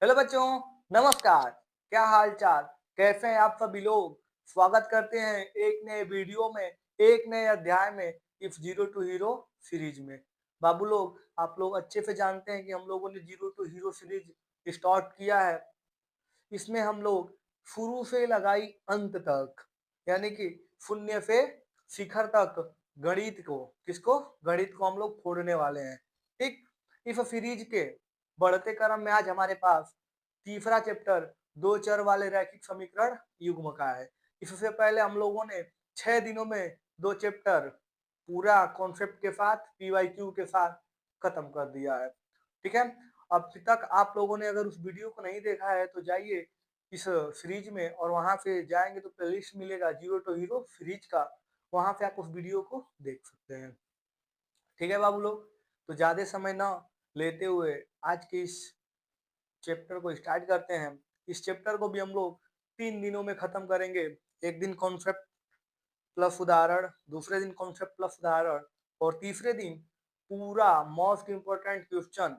Hello बच्चों, नमस्कार। क्या हाल चाल? कैसे हैं आप सभी लोग? स्वागत करते हैं एक नए वीडियो में, एक नए अध्याय में, if zero to hero series में। बाबू लोग, आप लोग अच्छे से जानते हैं कि हम लोगों ने zero to hero series start किया है। इसमें हम लोग शुरू से लगाई अंत तक, यानी कि शून्य से शिखर तक किसको गणित को हम लोग फोड़ने वाले हैं। ठीक, इस सीरीज के बढ़ते क्रम में आज हमारे पास तीसरा चैप्टर दो चर वाले रैखिक समीकरण युग्म का है। इससे पहले हम लोगों ने 6 दिनों में दो चैप्टर पूरा कॉन्सेप्ट के साथ PYQ के साथ खत्म कर दिया है। ठीक है, अब तक आप लोगों ने अगर उस वीडियो को नहीं देखा है तो जाइए इस सीरीज में, और वहां से जाएंगे तो प्लेलिस्ट मिलेगा जीरो टू हीरो सीरीज का, वहां से आप उस वीडियो को देख सकते हैं। ठीक है बाबू लोग, तो ज्यादा समय न लेते हुए आज के इस चैप्टर को स्टार्ट करते हैं। इस चैप्टर को भी हम लोग 3 दिनों में खत्म करेंगे। एक दिन कॉन्सेप्ट प्लस उदाहरण, दूसरे दिन कॉन्सेप्ट प्लस उदाहरण, और तीसरे दिन पूरा most important question,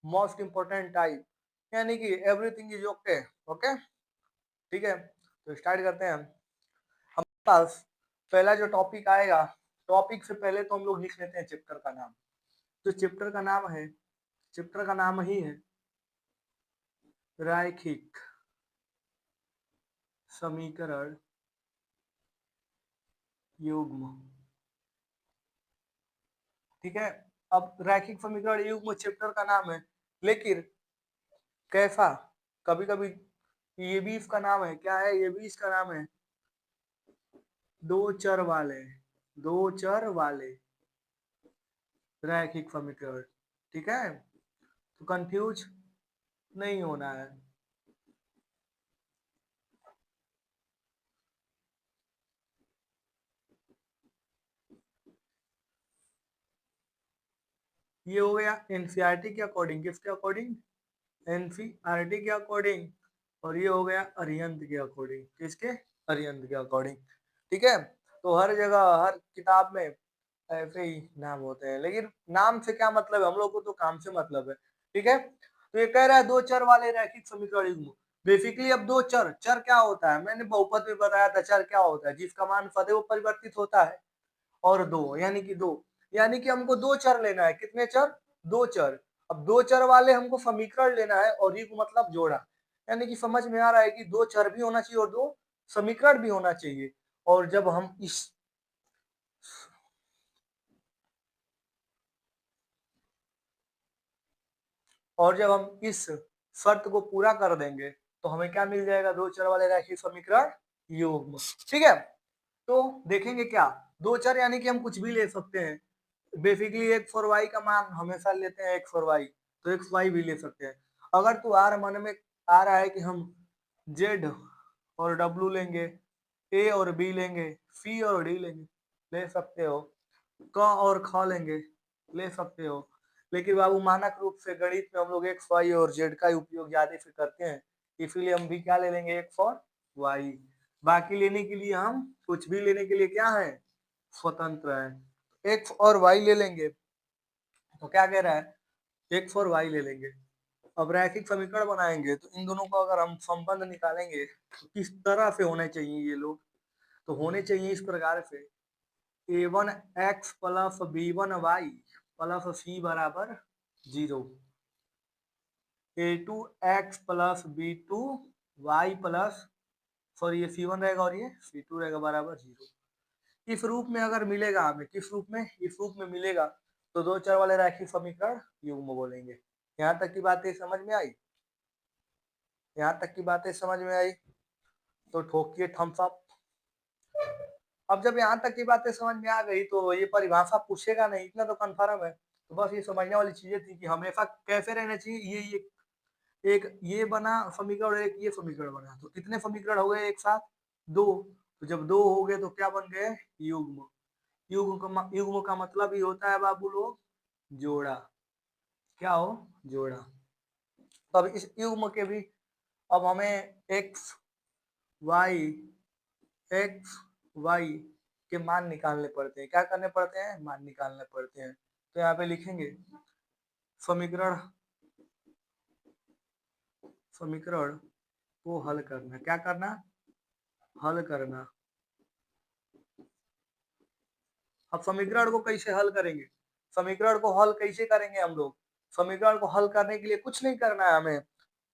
most important type, यानी कि एवरीथिंग इज ओके। ओके, ठीक है, तो स्टार्ट करते हैं। हमारे पास पहला जो टॉपिक आएगा, टॉपिक से पहले तो हम लोग लिख लेते हैं चैप्टर का नाम। तो चैप्टर का नाम ही है रैखिक समीकरण युग्म। ठीक है, अब रैखिक समीकरण युग्म चैप्टर का नाम है, लेकिन कैसा, कभी कभी ये भी इसका नाम है, क्या है, ये भी इसका नाम है दो चर वाले, दो चर वाले रैखिक समीकरण। ठीक है, तो कंफ्यूज नहीं होना है। ये हो गया एनसीईआरटी के अकॉर्डिंग, किसके अकॉर्डिंग, एनसीईआरटी के अकॉर्डिंग, और ये हो गया अरिहंत के अकॉर्डिंग, किसके, अरिहंत के अकॉर्डिंग। ठीक है, तो हर जगह हर किताब में ऐसे ही नाम होते हैं, लेकिन नाम से क्या मतलब है, हम लोग को तो काम से मतलब है। ठीक है, तो ये कह रहा है दो चर वाले रैखिक समीकरण युग्म। बेसिकली अब दो चर, चर क्या होता है, मैंने बहुपद में बताया था चर क्या होता है, जिसका मान सदैव परिवर्तित होता है, और दो यानी कि दो, यानी कि हमको दो चर लेना है। कितने चर, दो चर। अब दो चर वाले हमको समीकरण लेना है, और युग्म मतलब जोड़ा, यानी कि समझ में आ रहा है कि दो चर भी होना चाहिए और दो समीकरण भी होना चाहिए। और जब हम इस शर्त को पूरा कर देंगे तो हमें क्या मिल जाएगा, दो चर वाले रैखिक समीकरण युग्म। ठीक है, तो देखेंगे क्या, दो चर यानी कि हम कुछ भी ले सकते हैं। बेसिकली एक्स और वाई का मान हमेशा लेते हैं एक्स और वाई, तो एक्स वाई भी ले सकते हैं। अगर तो आर मन में आ रहा है कि हम जेड और डब्लू लेंगे, ए और बी लेंगे, सी और डी लेंगे, ले सकते हो। क और ख लेंगे, ले सकते हो। लेकिन बाबू मानक रूप से गणित में हम लोग एक्स वाई और जेड का उपयोग ज्यादा से करते हैं, इसीलिए हम भी क्या ले लेंगे, एक्स और वाई। बाकी लेने के लिए हम कुछ भी लेने के लिए क्या है, स्वतंत्र है। एक्स और वाई ले लेंगे, तो क्या कह रहा है, एक्स और वाई ले लेंगे। अब रैखिक समीकरण बनाएंगे तो इन दोनों का अगर हम संबंध निकालेंगे तो किस तरह से होने चाहिए ये लोग, तो होने चाहिए इस प्रकार से, a1x plus b1y plus c बराबर 0, a2x plus b2y plus, sorry ये c1 रहेगा और ये c2 रहेगा, बराबर 0। इस रूप में अगर मिलेगा हमें, किस रूप में, इस रूप में मिलेगा, तो दो चर वाले रैखिक समीकरण युग्म बोलेंगे। यहाँ तक की बातें समझ में आई, यहाँ तक की बातें समझ में आई, तो ठोकिए थम्स अप। अब जब यहाँ तक की बातें समझ में आ गई तो ये परिभाषा पूछेगा नहीं, इतना तो कन्फर्म है। तो बस ये समझने वाली चीजें थी कि हमेशा कैसे रहना चाहिए, ये एक ये बना समीकरण, एक ये समीकरण बना, तो कितने समीकरण हो गए एक साथ, दो। तो जब दो हो गए तो क्या बन गए, युग्म। युग्म का मतलब ही होता है बाबू लोग जोड़ा, क्या हो, जोड़ा। तो अब इस युग्म के भी अब हमें वाई एक्स वाई के मान निकालने पड़ते हैं। क्या करने पड़ते हैं, मान निकालने पड़ते हैं। तो यहाँ पे लिखेंगे समीकरण समीकरण को हल करना। क्या करना? हल करना। अब समीकरण को कैसे हल करेंगे? समीकरण को हल कैसे करेंगे हम लोग? समीकरण को हल करने के लिए कुछ नहीं करना है हमें।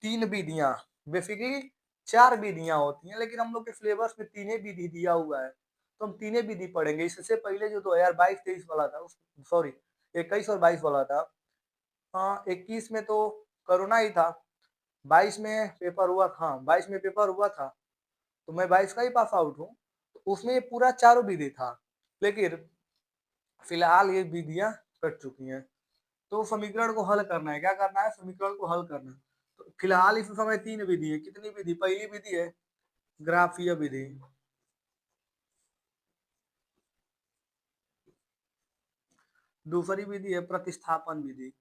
3 विधियां, बेसिकली 4 विधियां होती हैं, लेकिन हम लोग के सिलेबस में 3 ही विधि दिया हुआ है, तो हम 3 ही विधि पढ़ेंगे। इससे पहले जो 2022-23 वाला था, सॉरी 21 और 22 वाला था, हाँ 21 में तो कोरोना ही था, 22 में पेपर हुआ, हाँ 22 में पेपर हुआ था, तो मैं 22 का ही पास आउट हूँ। तो उसमें ये पूरा चारों विधि था, लेकिन फिलहाल ये विधियां कट चुकी हैं। तो समीकरण को हल करना है। क्या करना है? समीकरण को हल करना है। तो फिलहाल इस समय 3 विधि है। कितनी विधि? पहली विधि है ग्राफीय विधि, दूसरी विधि है प्रतिस्थापन विधि,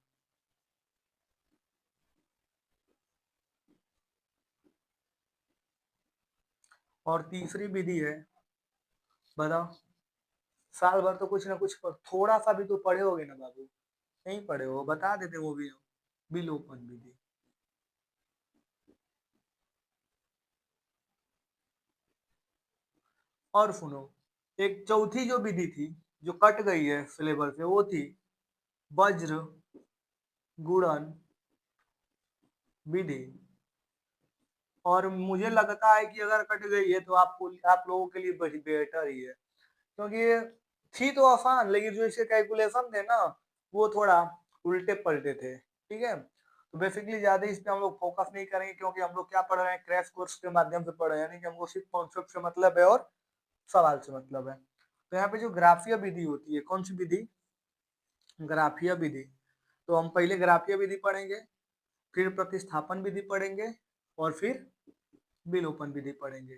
और तीसरी विधि है, बताओ, साल भर तो कुछ ना कुछ थोड़ा सा भी तो पढ़े होगे ना बाबू? नहीं पढ़े हो? बता देते वो भी, विलोपन विधि। और सुनो, एक चौथी जो विधि थी जो कट गई है सिलेबस से, वो थी वज्र गुणन विधि। और मुझे लगता है कि अगर कट गई है तो आपको, आप लोगों के लिए बेटर ही है, क्योंकि थी तो आसान, लेकिन जो इसके कैलकुलेशन थे ना, वो थोड़ा उल्टे पलटे थे। ठीक है, तो बेसिकली ज्यादा इस पे हम लोग फोकस नहीं करेंगे, क्योंकि हम लोग क्या पढ़ रहे हैं? क्रैश कोर्स के माध्यम से पढ़ रहे हैं, यानी कि हमको सिर्फ कॉन्सेप्ट से मतलब है और सवाल से मतलब है। तो यहाँ पे जो ग्राफीय विधि होती है, कौन सी विधि? ग्राफीय विधि। तो हम पहले ग्राफीय विधि पढ़ेंगे, फिर प्रतिस्थापन विधि पढ़ेंगे, और फिर विलोपन विधि पढ़ेंगे।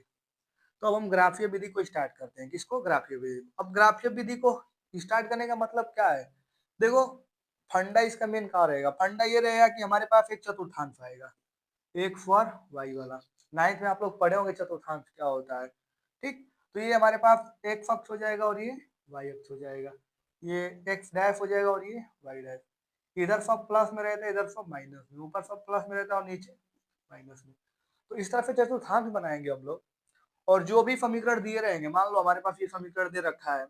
तो अब हम ग्राफीय विधि को स्टार्ट करते हैं। किसको? ग्राफीय विधि। अब ग्राफीय विधि को स्टार्ट करने का मतलब क्या है? देखो, फंडा इसका मेन क्या रहेगा? फंडा ये रहेगा कि हमारे पास एक चतुर्थांश आएगा, एक फॉर वाई वाला। नाइन्थ में आप लोग पढ़े होंगे चतुर्थांश क्या होता है। ठीक, तो ये हमारे पास एक्स अक्ष हो जाएगा और ये वाई अक्ष हो जाएगा, ये एक्स डैश हो जाएगा और ये वाई डैश। इधर सब प्लस में रहता है, इधर सब माइनस में, ऊपर सब प्लस में रहता है और नीचे माइनस में। तो इस तरह से चतुर्थांश बनाएंगे हम लोग। और जो भी समीकरण दिए रहेंगे, मान लो हमारे पास ये समीकरण दे रखा है,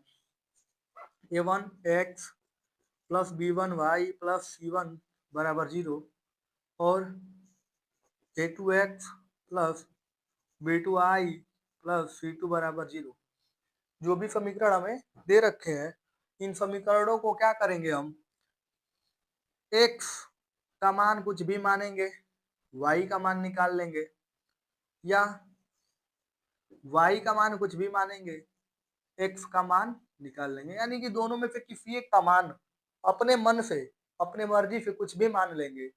a1x plus b1y plus c1 बराबर 0, और a2x plus b2i plus c2 बराबर 0। जो भी समीकरण हमें दे रखे हैं, इन समीकरणों को क्या करेंगे हम? x का मान कुछ भी मानेंगे, y का मान निकाल लेंगे, या y का मान कुछ भी मानेंगे, x का मान निकाल लेंगे। यानी कि दोनों में से किसी एक का मान अपने मन से, अपने मर्जी से कुछ भी मान लेंगे,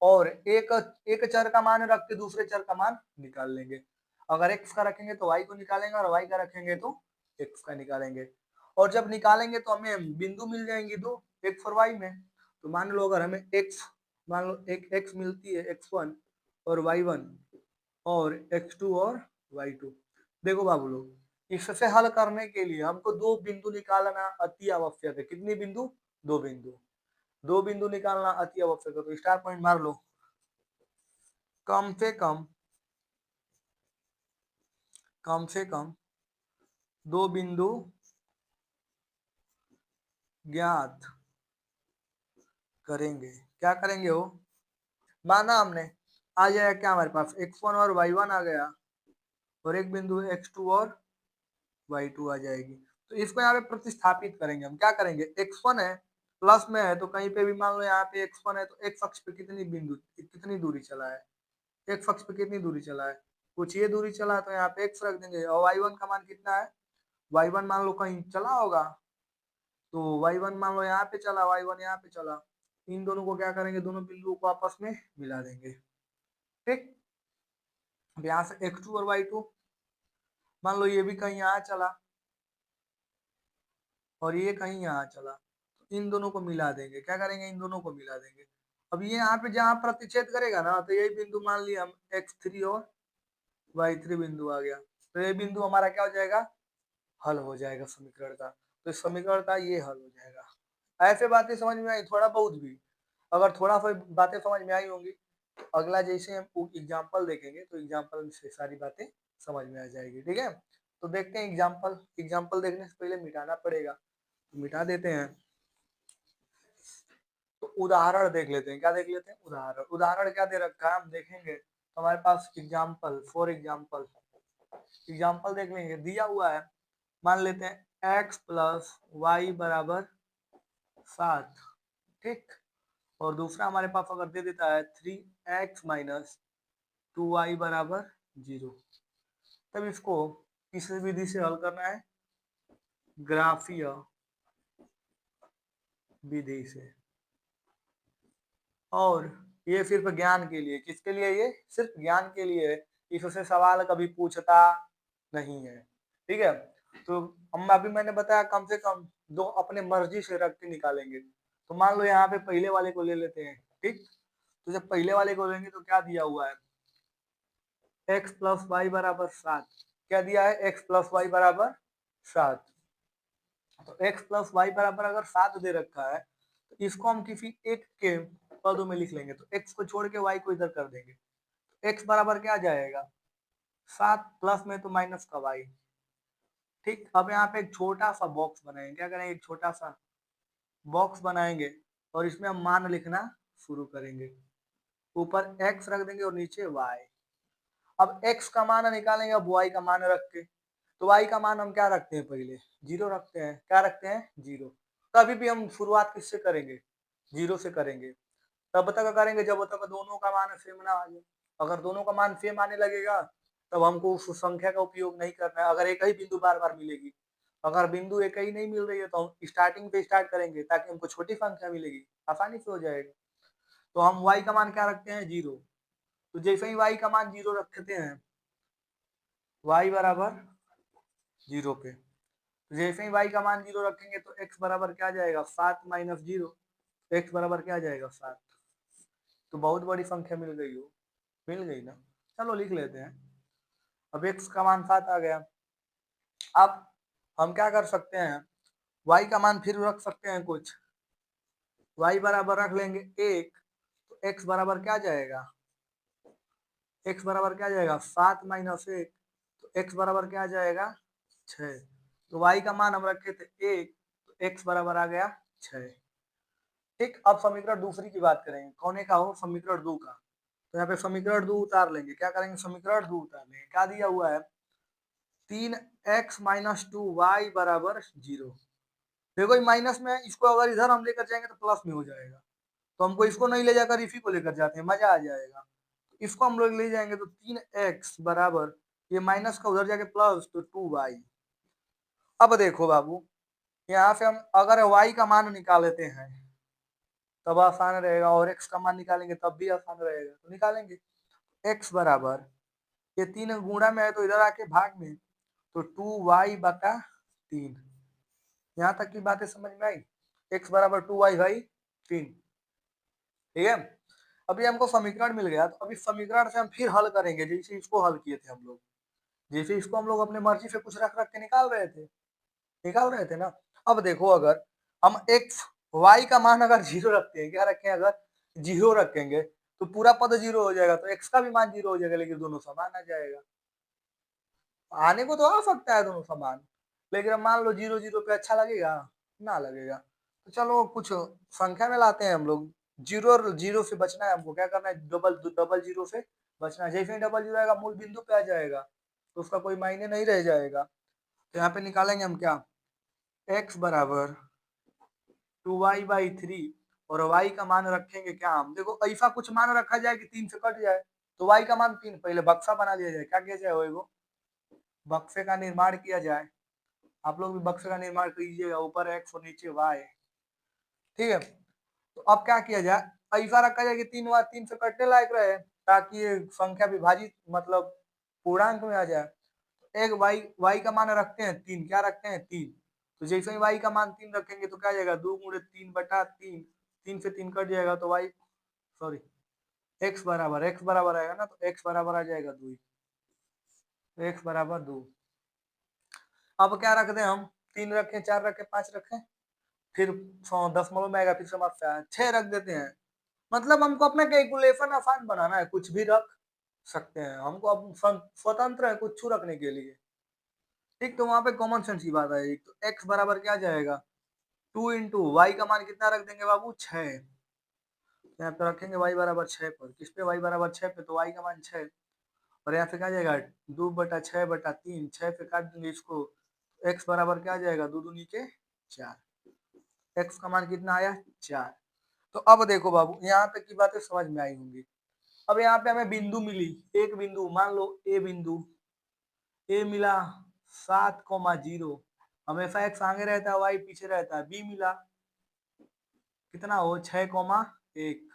और एक एक चर का मान रख के दूसरे चर का मान निकाल लेंगे। अगर x का रखेंगे तो y को निकालेंगे, और y का रखेंगे तो x का निकालेंगे। और जब निकालेंगे तो हमें बिंदु मिल जाएंगी दो, x और y में। तो मान लो अगर हमें x, मान लो एक x मिलती है, x1 और y1, और x2 और y2। देखो बाबू लोग, इससे हल करने के लिए हमको दो बिंदु निकालना अति आवश्यक है। कितनी बिंदु? दो बिंदु। दो बिंदु निकालना अति आवश्यक है। तो स्टार पॉइंट मार लो, कम से कम, कम से कम दो बिंदु ज्ञात करेंगे। क्या करेंगे वो? माना हमने, आ जाएगा क्या हमारे पास? x1 और y1 आ गया, और एक बिंदु x2 और y2 आ जाएगी। तो इसको यहाँ पे प्रतिस्थापित करेंगे हम। क्या करेंगे? x1 है, प्लस में है, तो कहीं पे भी मान लो यहाँ पे x1 है, तो x अक्ष पे कितनी बिंदु, कितनी दूरी चला है? x अक्ष पे कितनी दूरी चला है? कुछ ये दूरी चला है, तो यहाँ पे x रख देंगे। और y1 का मान कितना है? y1 मान लो कहीं चला होगा, तो y1 मान लो यहाँ पे चला, y1 यहाँ पे चला। इन दोनों को क्या करेंगे? दोनों बिंदुओं को आपस में मिला देंगे। ठीक, अब यहाँ से x2 और y2, मान लो ये भी कहीं यहाँ चला और ये कहीं यहाँ चला, तो इन दोनों को मिला देंगे। क्या करेंगे? इन दोनों को मिला देंगे। अब ये यहाँ पे जहाँ प्रतिच्छेद करेगा ना, तो यही बिंदु मान लिया हम, x3 और y3 बिंदु आ गया, तो ये बिंदु हमारा क्या हो जाएगा? हल हो जाएगा समीकरण का। तो इस समीकरण का ये हल हो जाएगा। ऐसे बातें समझ में आई? थोड़ा बहुत भी, अगर थोड़ा सा बातें समझ में आई होंगी अगला जैसे हम एग्जाम्पल देखेंगे तो एग्जाम्पल से सारी बातें समझ में आ जाएगी। ठीक है, तो देखते हैं एग्जाम्पल। एग्जाम्पल देखने से पहले मिटाना पड़ेगा, तो मिटा देते हैं। तो उदाहरण देख लेते हैं, क्या देख लेते हैं, उदाहरण। उदाहरण क्या दे रखा है हम देखेंगे, तो हमारे पास एग्जाम्पल, फॉर एग्जाम्पल एग्जाम्पल देख लेंगे। दिया हुआ है, मान लेते हैं x प्लस वाई बराबर 7। ठीक, और दूसरा हमारे पास अगर दे देता है 3x माइनस 2y बराबर 0, तब इसको किस विधि से हल करना है, ग्राफीय विधि से। और ये सिर्फ ज्ञान के लिए, किसके लिए, ये सिर्फ ज्ञान के लिए है, इससे सवाल कभी पूछता नहीं है। ठीक है, तो हम अभी मैंने बताया कम से कम दो अपने मर्जी से रख के निकालेंगे। तो मान लो यहाँ पे पहले वाले को ले लेते हैं। ठीक, तो जब पहले वाले को लेंगे तो क्या दिया हुआ है, x प्लस वाई बराबर 7। क्या दिया है, x प्लस वाई बराबर 7। तो x प्लस वाई बराबर अगर 7 दे रखा है, तो इसको हम किसी एक के पदों में लिख लेंगे। तो x को छोड़ के y को इधर कर देंगे, तो x बराबर क्या जाएगा, 7 प्लस में तो माइनस का y। ठीक, अब यहाँ पे एक छोटा सा बॉक्स बनाएंगे। क्या करेंगे, एक छोटा सा बॉक्स बनाएंगे और इसमें हम मान लिखना शुरू करेंगे। ऊपर x रख देंगे और नीचे y। अब x का मान निकालेंगे, अब y का मान रख के। तो y का मान हम क्या रखते हैं, पहले 0 रखते हैं। क्या रखते हैं, 0। कभी भी हम शुरुआत किससे करेंगे, 0 से करेंगे। तब तक करेंगे जब तक दोनों का मान सेम ना आ जाए। अगर दोनों का मान सेम आने लगेगा, तब हमको उस संख्या का उपयोग नहीं करना है। अगर एक ही बिंदु बार बार मिलेगी, अगर बिंदु एक ही नहीं मिल रही है, तो हम स्टार्टिंग पे स्टार्ट करेंगे ताकि हमको छोटी संख्या मिलेगी, आसानी से हो जाएगा। तो हम y का मान क्या रखते हैं, 0। तो जैसे ही y का मान 0 रखते हैं, y बराबर 0 पे, तो जैसे ही y का मान 0 रखेंगे तो x बराबर क्या जाएगा, 7 माइनस 0। x बराबर क्या जाएगा, 7। तो बहुत बड़ी संख्या मिल गई हो, मिल गई ना। चलो लिख लेते हैं। अब x का मान 7 आ गया। अब हम क्या कर सकते हैं, y का मान फिर रख सकते हैं कुछ। y बराबर रख लेंगे 1, तो x बराबर क्या जाएगा, x बराबर क्या जाएगा, 7 माइनस 1। तो x बराबर क्या जाएगा, 6। तो y का मान हम रखे थे 1, तो x बराबर आ गया 6। ठीक, अब समीकरण दूसरी की बात करेंगे, कौन का हो, समीकरण 2 का। तो यहाँ पे समीकरण 2 उतार लेंगे। क्या करेंगे, समीकरण 2 उतार लेंगे। क्या दिया हुआ है, 3x माइनस 2y बराबर 0। देखो माइनस में, इसको अगर इधर हम लेकर जाएंगे तो प्लस में हो जाएगा। तो हमको इसको नहीं ले जाकर इसी को लेकर जाते हैं, मजा आ जाएगा। इसको हम लोग ले जाएंगे तो 3x बराबर, ये माइनस का उधर जाके प्लस, तो 2y। अब देखो बाबू, यहाँ से हम अगर y का मान निकाल लेते हैं तब आसान रहेगा, और x का मान निकालेंगे तब भी आसान रहेगा। तो निकालेंगे x बराबर, ये 3 गुणा में है तो इधर आके भाग में, तो 2y बटा 3। यहाँ तक की बातें समझ में आई, x बराबर 2y बाई 3। ठीक है, अभी हमको समीकरण मिल गया। तो अभी समीकरण से हम फिर हल करेंगे, जैसे इसको हल किए थे हम लोग। जैसे इसको हम लोग अपने मर्जी से कुछ रख रख के निकाल रहे थे ना। अब देखो, अगर हम x y का मान अगर 0 रखते हैं, क्या रखें, अगर 0 रखेंगे तो पूरा पद 0 हो जाएगा, तो x का भी मान 0 हो जाएगा, लेकिन दोनों समान आ जाएगा। आने को तो आ सकता है दोनों समान, लेकिन अब मान लो 0 0 पे अच्छा लगेगा, ना लगेगा। तो चलो कुछ संख्या में लाते हैं हम लोग। 0 और 0 से बचना है हमको। क्या करना है, डबल डबल 0 से बचना है। जैसे ही डबल 0 आएगा मूल बिंदु पे आ जाएगा, तो उसका कोई मायने नहीं रह जाएगा। तो यहाँ पे निकालेंगे हम क्या, x बराबर 2y बाई 3, और y का मान रखेंगे क्या हम, देखो ऐसा कुछ मान रखा जाए कि 3 से कट जाए। तो y का मान 3, पहले बक्सा बना लिया जाए। क्या किया जाए, वो बक्से का निर्माण किया जाए। आप लोग भी बक्से का निर्माण कीजिएगा, ऊपर x और नीचे y। ठीक है, तो अब क्या किया जाए, ऐसा रखा जाए कि 3 बार 3 से कटने लायक रहे, ताकि ये संख्या विभाजित मतलब पूर्णांक में आ जाए। एक y का मान रखते हैं 3, क्या रखते हैं 3। तो जैसे ही y का मान 3 रखेंगे तो क्या जाएगा, 2 गुणे 3 बटा 3। 3 से 3 कट जाएगा तो y, सॉरी, x बराबर आएगा ना, तो x बराबर आ जाएगा 2। x बराबर 2। अब क्या रख दें हम, 3 रखें, 4 रखें, 5 रखें, फिर 100 दशमलव में आएगा, फिर समझ से 6 रख देते हैं। मतलब हमको अपना कैलकुलेशन आसान बनाना है, कुछ भी रख सकते हैं, हमको अब स्वतंत्र है कुछ रखने के लिए। ठीक, तो वहां पे कॉमन सेंस की बात आएगी। तो x बराबर क्या जाएगा, 2 इंटू वाई का मान कितना रख देंगे बाबू, 6। यहाँ पे रखेंगे y बराबर 6 पर, किस पे y बराबर 6 पे, तो y का मान 6। और यहाँ पे क्या जाएगा, 2/6/3, 6 पे काट देंगे इसको, x बराबर क्या जाएगा, 2 दूनी के 4। x का मान कितना आया, 4। तो अब देखो बाबू, यहाँ तक की बातें समझ में आई होंगी। अब यहाँ पे हमें बिंदु मिली, एक बिंदु मान लो ए बिंदु, ए मिला 7,0, हमेशा एक्स आगे रहता है वाई पीछे रहता है। बी मिला कितना हो, 6,1।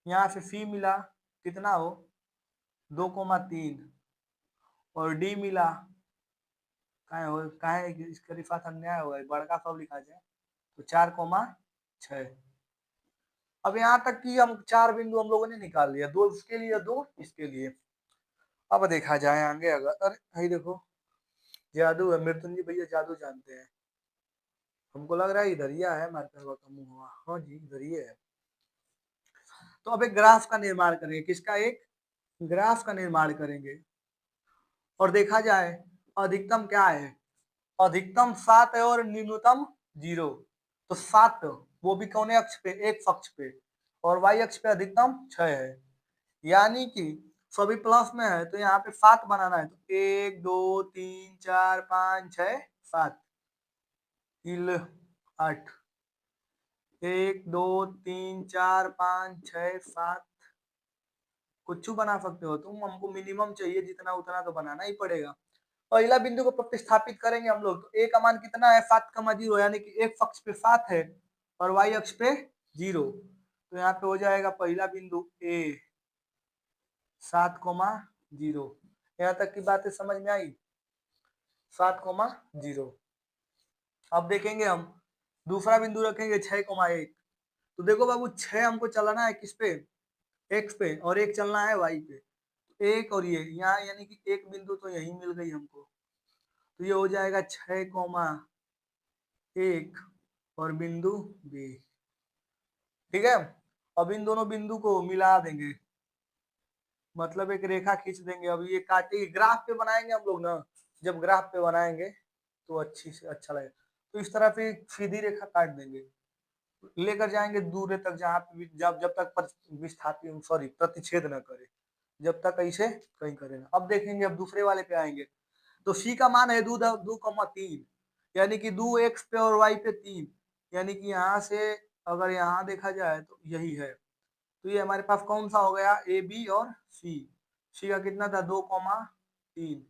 यहाँ से सी मिला कितना हो, 2,3। और डी मिला काहे इसके साथ अन्याय हुआ है, बड़का सब लिखा जाए तो 4,6। अब यहाँ तक कि हम 4 बिंदु हम लोगों ने निकाल लिया, 2 उसके लिए 2 इसके लिए। अब देखा जाए आगे, अगर अरे भाई देखो जादू है, मृत्युंजय भैया जादू जानते हैं। हमको लग रहा है इधर ही है हमारे पैरवा का मुंह हुआ, हाँ जी इधर ही है। तो अब एक ग्राफ का निर्माण करेंगे, किसका, एक ग्राफ का निर्माण करेंगे। और देखा जाए अधिकतम क्या है, अधिकतम 7 है और न्यूनतम 0। तो 7 वो भी कौन अक्ष पे, एक पक्ष पे, और वाई अक्ष पे अधिकतम 6 है, यानी कि सभी प्लस में है तो यहाँ पे 7 बनाना है। तो 1 2 3 4 5 6 7 किल 8, 1 2 3 4 5 6 7, कुछ बना सकते हो तुम, हमको मिनिमम चाहिए जितना उतना तो बनाना ही पड़ेगा। पहला बिंदु को प्रतिस्थापित करेंगे हम लोग, तो ए का मान कितना है, 7,0, यानी कि एक पक्ष पे 7 है और वाई अक्ष पे 0। तो यहाँ पे हो जाएगा पहला बिंदु ए 7,0। यहाँ तक की बातें समझ में आई, 7,0। अब देखेंगे हम दूसरा बिंदु रखेंगे 6,1। तो देखो बाबू 6 हमको चलाना है किस पे, एक्स पे, और एक चलना है वाई पे। एक और ये यहाँ, यानी कि एक बिंदु तो यही मिल गई हमको, तो ये हो जाएगा 6,1 और बिंदु बी। ठीक है, अब इन दोनों बिंदु को मिला देंगे, मतलब एक रेखा खींच देंगे। अब ये काटे ग्राफ पे बनाएंगे हम लोग ना, जब ग्राफ पे बनाएंगे तो अच्छी से अच्छा लगेगा। तो इस तरह से सीधी रेखा काट देंगे, लेकर जाएंगे दूर तक, जहाँ पे जब जब तक विस्थापित सॉरी प्रतिच्छेद न करे, जब तक ऐसे कहीं करे ना। अब देखेंगे, अब दूसरे वाले पे आएंगे, तो सी का मान है 2,3, यानी कि 2 एक्स पे और वाई पे 3, यानी कि यहाँ से अगर यहाँ देखा जाए तो यही है। तो ये हमारे पास कौन सा हो गया, ए बी और सी। सी का कितना था, 2,3।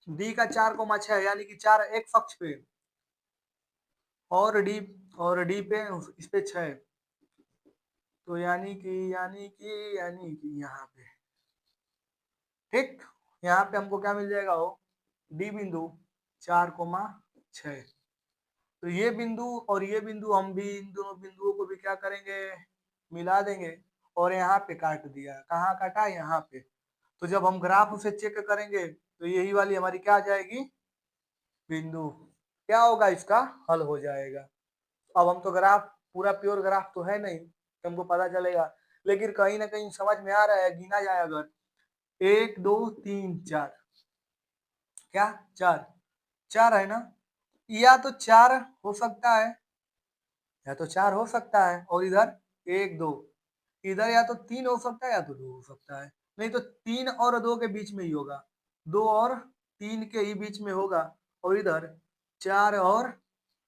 डी का 4,6, यानी कि 4 एक पक्ष पे, और डी पे इस पे 6, तो यानी कि यहाँ पे, ठीक, यहाँ पे हमको क्या मिल जाएगा, हो डी बिंदु 4,6। तो ये बिंदु और ये बिंदु, हम भी इन दोनों बिंदुओं को भी क्या करेंगे, मिला देंगे। और यहाँ पे काट दिया, कहाँ काटा, यहाँ पे। तो जब हम ग्राफ से चेक करेंगे तो यही वाली हमारी क्या आ जाएगी, बिंदु, क्या होगा, इसका हल हो जाएगा। अब हम तो ग्राफ पूरा प्योर ग्राफ तो है नहीं कि हमको पता चलेगा, लेकिन कहीं ना कहीं समझ में आ रहा है, गिना जाए अगर 1 2 3 4, क्या 4, 4 है ना, या तो 4 हो सकता है, या तो 4 हो सकता है, और इधर 1 2, इधर या तो 3 हो सकता है या तो 2 हो सकता है, नहीं तो 3 और 2 के बीच में ही होगा, 2 और 3 के ही बीच में होगा। और इधर 4 और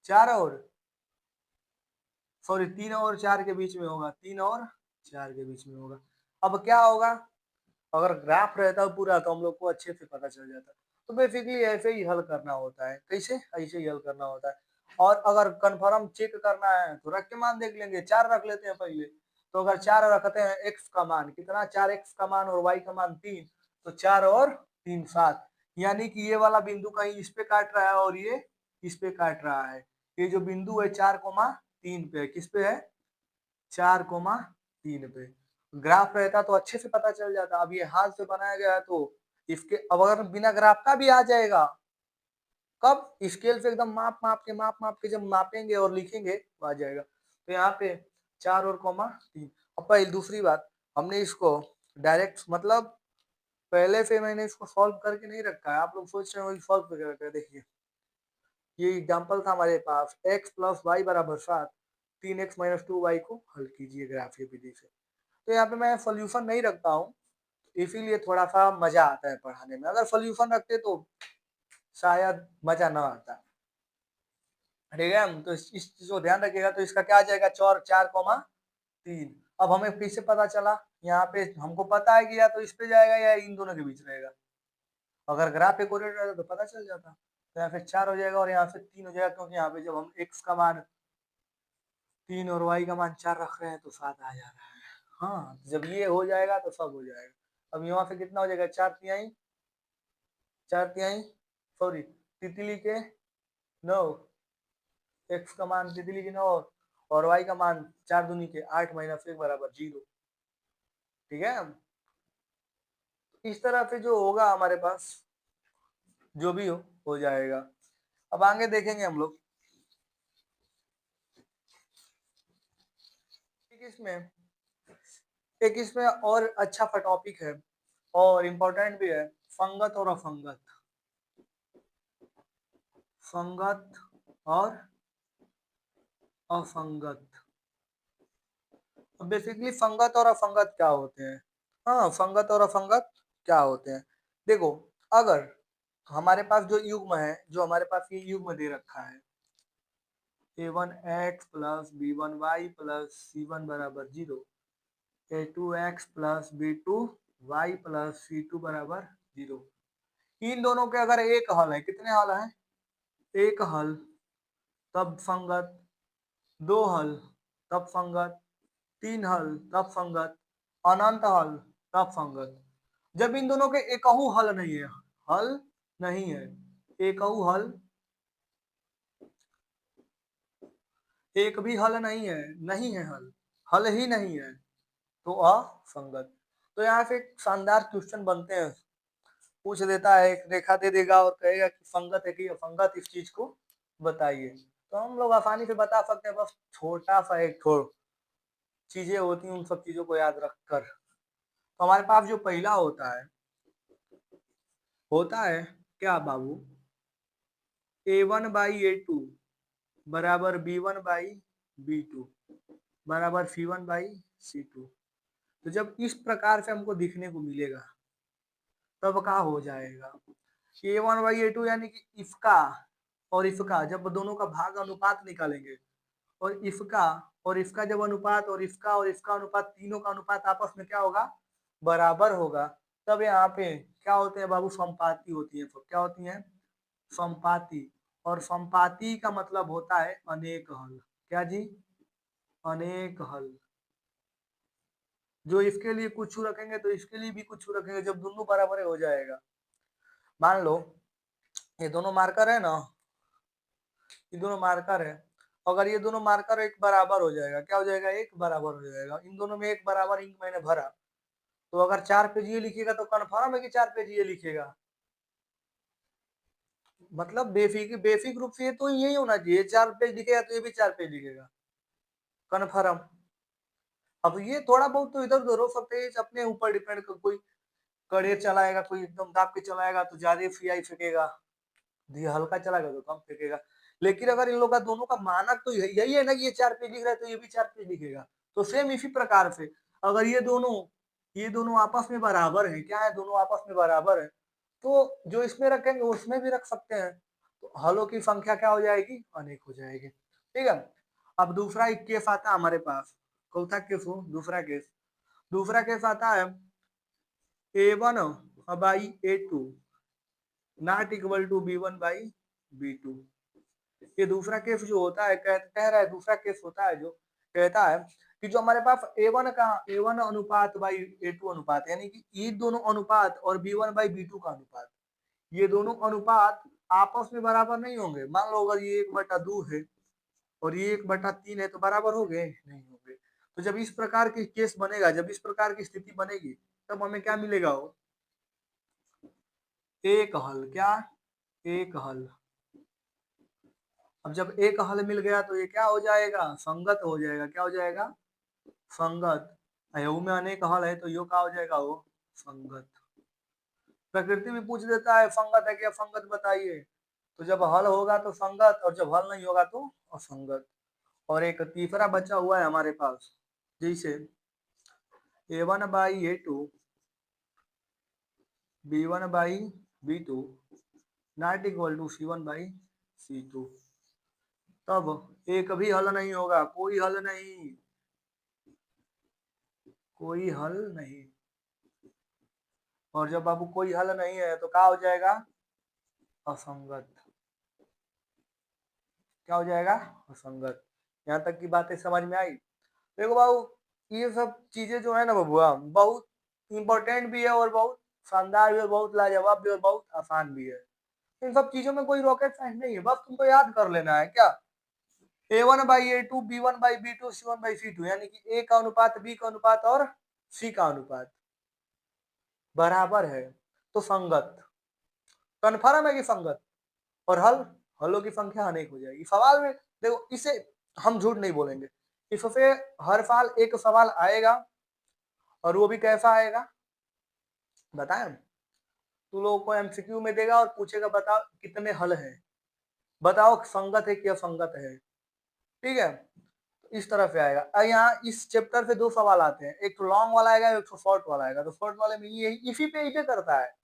4 और सॉरी 3 और 4 के बीच में होगा, 3 और 4 के बीच में होगा। अब क्या होगा, अगर ग्राफ रहता है पूरा तो हम लोग को अच्छे से पता चल जाता। तो बेसिकली ऐसे ही हल करना होता है, कैसे, ऐसे ही हल करना होता है। और अगर कंफर्म चेक करना है तो रख के मान देख लेंगे, 4 रख लेते हैं पहले। तो अगर 4 रखते हैं, एक्स का मान कितना, 4 एक्स का मान और वाई का मान 3, तो 4 और 3 7, यानी कि ये वाला बिंदु कहीं इस पे काट रहा है और ये इस पे काट रहा है। ये जो बिंदु है 4,3 पे, किस पे है, 4,3 पे। ग्राफ रहता तो अच्छे से पता चल जाता। अब ये हाथ से बनाया गया है तो इसके, अब अगर बिना ग्राफ का भी आ जाएगा, कब, स्केल से एकदम माप माप के जब मापेंगे और लिखेंगे तो आ जाएगा। तो यहाँ पे 4 और 3। अब पहले दूसरी बात, हमने इसको डायरेक्ट मतलब पहले से मैंने इसको सॉल्व करके नहीं रखा है। आप लोग सोच रहे हो सॉल्व करके रखा है। देखिए ये एग्जाम्पल था हमारे पास, x प्लस वाई बराबर 7, 3x माइनस 2y को हल कीजिए ग्राफीय विधि से। तो यहाँ पे मैं सोल्यूशन नहीं रखता हूँ, इसीलिए थोड़ा सा मजा आता है पढ़ाने में। अगर सोल्यूशन रखते तो शायद मजा ना आता। ठीक है, तो इस चीज को ध्यान रखिएगा। तो इसका क्या आ जाएगा, 4,4,3। अब हमें फिर से पता चला, यहाँ पे हमको पता है कि या तो इस पे जाएगा या इन दोनों के बीच रहेगा। अगर ग्राफ एक्यूरेट रहता तो पता चल जाता। तो यहाँ पे 4 हो जाएगा और यहाँ से 3 हो जाएगा, क्योंकि यहाँ पे जब हम x का मान 3 और y का मान 4 रख रहे हैं तो 7 आ जा रहा है। हाँ, जब ये हो जाएगा तो सब हो जाएगा। अब यहाँ से कितना हो जाएगा, 4 तिहाई सॉरी तितली के 9, x का मान तितली के 9 और y का मान 4 दूनी के 8 माइनस 1 बराबर 0। ठीक है, इस तरह से जो होगा हमारे पास जो भी हो जाएगा। अब आगे देखेंगे हम लोग। एक इसमें और अच्छा सा टॉपिक है और इम्पोर्टेंट भी है, फंगत और अफंगत। फंगत और अफंगत। बेसिकली फंगत और अफंगत क्या होते हैं? हाँ, फंगत और अफंगत क्या होते हैं? देखो, अगर हमारे पास जो युग्म है, जो हमारे पास ये युग्म दे रखा है, a1x plus b1y plus c1 बराबर 0, a2x plus b2y plus c2 बराबर 0। इन दोनों के अगर एक हल है, कितने हल हैं? एक हल तब फंगत, दो हल तब फंगत, तीन हल तब फंगत, अनंत हल तब फंगत। जब इन दोनों के एकहू हल नहीं है, हल नहीं है, एकहू हल, एक भी हल नहीं है, नहीं है हल, हल ही नहीं है, तो असंगत। तो यहाँ से एक शानदार क्वेश्चन बनते हैं, पूछ देता है, एक रेखा दे देगा और कहेगा कि फंगत है कि असंगत, इस चीज को बताइए। तो हम लोग आसानी से बता सकते हैं, बस छोटा सा एक थोड़ा चीजें होती हैं, उन सब चीजों को याद रखकर। तो हमारे पास जो पहला होता है क्या बाबू, a1/a2 बराबर b1/b2 बराबर c1/c2। तो जब इस प्रकार से हमको दिखने को मिलेगा तब क्या हो जाएगा, a1/a2 यानी कि इसका और इसका जब दोनों का भाग अनुपात निकालेंगे, और इसका जब अनुपात और इसका अनुपात, तीनों का अनुपात आपस में क्या होगा, बराबर होगा। तब यहाँ पे क्या होते हैं बाबू, समपाती होती है। तो क्या होती है, समपाती। और समपाती का मतलब होता है अनेक हल। क्या जी, अनेक हल। जो इसके लिए कुछ रखेंगे तो इसके लिए भी कुछ रखेंगे, जब दोनों बराबर हो जाएगा। मान लो ये दोनों मार्कर है ना, ये दोनों मार्कर है, अगर ये दोनों मार्कर एक बराबर हो जाएगा, क्या हो जाएगा, एक बराबर हो जाएगा। इन दोनों में एक बराबर इंक मैंने भरा, तो अगर 4 पेज ये लिखेगा तो कन्फर्म है कि 4 पेज ये लिखेगा। मतलब बेसिक रूप से ये तो यही होना चाहिए, 4 पेज लिखेगा तो ये भी 4 पेज लिखेगा, कन्फर्म। अब ये थोड़ा बहुत तो इधर उधर हो सकते हैं, अपने ऊपर डिपेंड कर, कोई कड़े चलाएगा, कोई एकदम दाब के चलाएगा तो ज्यादा फीआई फेंकेगा, हल्का चलाएगा तो कम फेंकेगा। लेकिन अगर इन लोग का दोनों का मानक तो यही है ना कि ये 4 पेज लिख रहा है तो ये भी 4 पेज लिखेगा। तो सेम इसी प्रकार से अगर ये दोनों आपस में बराबर है, क्या है, दोनों आपस में बराबर है, तो जो इसमें रखेंगे उसमें भी रख सकते हैं। तो हलों की संख्या क्या हो जाएगी, अनेक हो जाएगी। ठीक है, अब दूसरा एक केस आता है हमारे पास, चौथा केस हो, दूसरा केस आता है a1/a2 not equal to b1/b2। ये दूसरा केस जो होता है, कह रहा है, दूसरा केस होता है जो कहता है कि जो हमारे पास a1 अनुपात बाई a2 अनुपात, यानी कि ये दोनों अनुपात और b1/b2 का अनुपात, ये दोनों अनुपात आपस में बराबर नहीं होंगे। मान लो अगर ये 1/2 है और ये 1/3 है, तो बराबर हो गए, नहीं होंगे। तो जब इस प्रकार की केस बनेगा, जब इस प्रकार की स्थिति बनेगी, तब हमें क्या मिलेगा, हो एक हल। क्या, एक हल। अब जब एक हल मिल गया तो ये क्या हो जाएगा, संगत हो जाएगा। क्या हो जाएगा, संगत। यू में अनेक हल है तो यो का हो जाएगा वो संगत। प्रकृति भी पूछ देता है संगत है क्या, संगत बताइए। तो जब हल होगा तो संगत, और जब हल नहीं होगा तो असंगत। और एक तीसरा बचा हुआ है हमारे पास, जैसे a1/a2 b1/b2 not equal to c1/c2। तब एक भी हल नहीं होगा, कोई हल नहीं, कोई हल नहीं। और जब बाबू कोई हल नहीं है तो क्या हो जाएगा, असंगत। क्या हो जाएगा, असंगत। यहाँ तक की बातें समझ में आई। देखो बाबू, ये सब चीजें जो है ना बबुआ, बहुत इंपॉर्टेंट भी है और बहुत शानदार भी है, बहुत लाजवाब भी है और बहुत आसान भी है। इन सब चीजों में कोई रॉकेट साइंस नहीं है, बस तुमको याद कर लेना है क्या, a1/a2 b1/b2 c1/c2, यानी कि ए का अनुपात बी का अनुपात और सी का अनुपात बराबर है तो संगत। कन्फर्म है कि संगत। और हलों की संख्या अनेक हो जाएगी सवाल में। देखो इसे हम झूठ नहीं बोलेंगे, इससे हर साल एक सवाल आएगा, और वो भी कैसा आएगा बताएं। तू लोगों को एमसीक्यू में देगा और पूछेगा बताओ कितने हल हैं, बताओ संगत है कि असंगत है। ठीक है, तो इस तरह से आएगा। अब यहाँ इस चैप्टर से दो सवाल आते हैं, एक तो लॉन्ग वाला आएगा, एक तो शॉर्ट वाला आएगा। तो शॉर्ट वाले में ये इसी पे इसे करता है,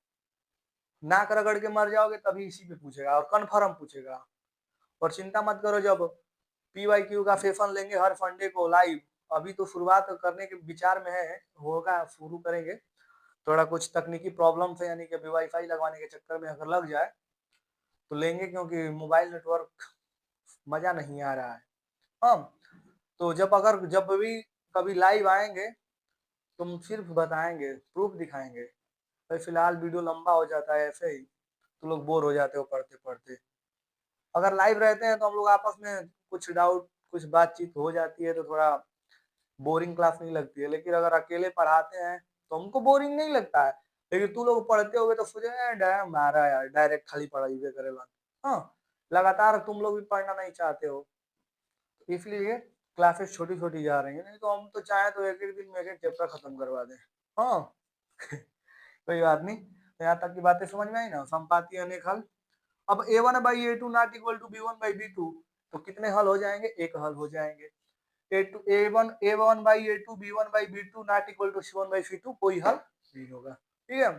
नाक रगड़ के मर जाओगे तभी इसी पे पूछेगा और कन्फर्म पूछेगा। और चिंता मत करो, जब PYQ का सेशन लेंगे हर संडे को लाइव, अभी तो शुरुआत करने के विचार में है, होगा शुरू करेंगे। थोड़ा कुछ तकनीकी प्रॉब्लम है, यानी कि वाईफाई लगवाने के चक्कर में अगर लग जाए तो लेंगे, क्योंकि मोबाइल नेटवर्क मजा नहीं आ रहा है। हाँ, तो जब भी कभी लाइव आएंगे तुम सिर्फ बताएंगे, प्रूफ दिखाएंगे। भाई फिलहाल वीडियो लंबा हो जाता है ऐसे ही, तो लोग बोर हो जाते हो पढ़ते पढ़ते। अगर लाइव रहते हैं तो हम लोग आपस में कुछ डाउट, कुछ बातचीत हो जाती है, तो थोड़ा बोरिंग क्लास नहीं लगती है। लेकिन अगर अकेले पढ़ाते हैं तो हमको बोरिंग नहीं लगता है। लेकिन तू लोग पढ़ते होगे तो सोचे मारा यार, डायरेक्ट खाली पढ़ाई करेगा। हाँ, लगातार तुम लोग भी पढ़ना नहीं चाहते हो, इसलिए क्लासेस छोटी छोटी जा रही है। नहीं तो हम तो चाहे तो एक एक दिन में एक एक चैप्टर खत्म करवा दें। हाँ कोई बात नहीं। तो यहाँ तक की बातें समझ में आई ना, संपाती अनेक हल। अब a1/a2 not equal to b1/b2, तो कितने हल हो जाएंगे, एक हल हो जाएंगे। a1/a2 b1/b2 not equal to c1/c2, कोई हल नहीं होगा। ठीक है,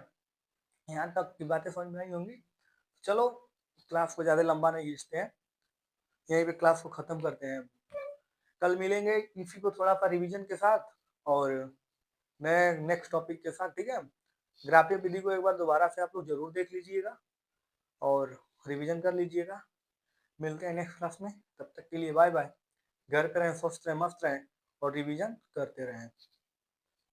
यहाँ तक की बातें समझ में आई होंगी। चलो क्लास को ज्यादा लंबा नहीं खींचते हैं, यहीं पे क्लास को खत्म करते हैं। कल मिलेंगे इसी को थोड़ा सा रिवीजन के साथ और नए नेक्स्ट टॉपिक के साथ। ठीक है, ग्राफिक विधि को एक बार दोबारा से आप लोग जरूर देख लीजिएगा और रिवीजन कर लीजिएगा। मिलते हैं नेक्स्ट क्लास में, तब तक के लिए बाय बाय। घर पे रहें, स्वस्थ रहें, मस्त रहें और रिवीजन करते रहें।